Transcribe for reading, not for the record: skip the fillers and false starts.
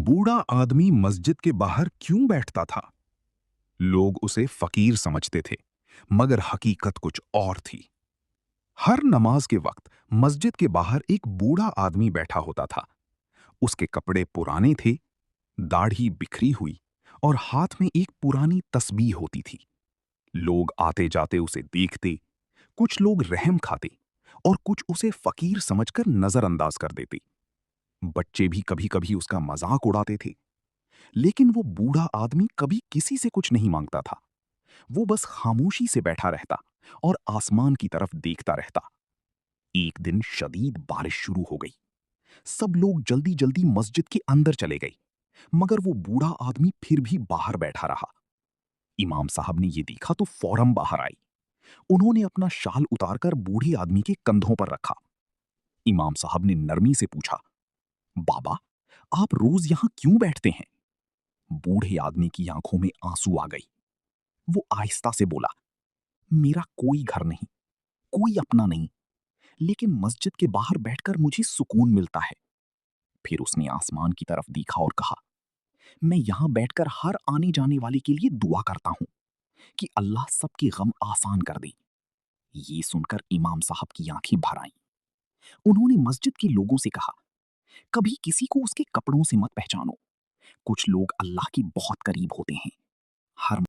बूढ़ा आदमी मस्जिद के बाहर क्यों बैठता था? लोग उसे फकीर समझते थे, मगर हकीकत कुछ और थी। हर नमाज के वक्त मस्जिद के बाहर एक बूढ़ा आदमी बैठा होता था। उसके कपड़े पुराने थे, दाढ़ी बिखरी हुई और हाथ में एक पुरानी तस्बीह होती थी। लोग आते जाते उसे देखते, कुछ लोग रहम खाते और कुछ उसे फकीर समझकर नजरअंदाज कर देते। बच्चे भी कभी कभी उसका मजाक उड़ाते थे, लेकिन वो बूढ़ा आदमी कभी किसी से कुछ नहीं मांगता था। वो बस खामोशी से बैठा रहता और आसमान की तरफ देखता रहता। एक दिन शदीद बारिश शुरू हो गई। सब लोग जल्दी जल्दी मस्जिद के अंदर चले गए, मगर वो बूढ़ा आदमी फिर भी बाहर बैठा रहा। इमाम साहब ने ये देखा तो फौरन बाहर आई। उन्होंने अपना शाल उतारकर बूढ़े आदमी के कंधों पर रखा। इमाम साहब ने नरमी से पूछा, बाबा, आप रोज यहां क्यों बैठते हैं? बूढ़े आदमी की आंखों में आंसू आ गई। वो आहिस्ता से बोला, मेरा कोई घर नहीं, कोई अपना नहीं, लेकिन मस्जिद के बाहर बैठकर मुझे सुकून मिलता है। फिर उसने आसमान की तरफ देखा और कहा, मैं यहां बैठकर हर आने जाने वाले के लिए दुआ करता हूं कि अल्लाह सबके गम आसान कर दे। ये सुनकर इमाम साहब की आंखें भर आईं। उन्होंने मस्जिद के लोगों से कहा, कभी किसी को उसके कपड़ों से मत पहचानो। कुछ लोग अल्लाह के बहुत करीब होते हैं। हर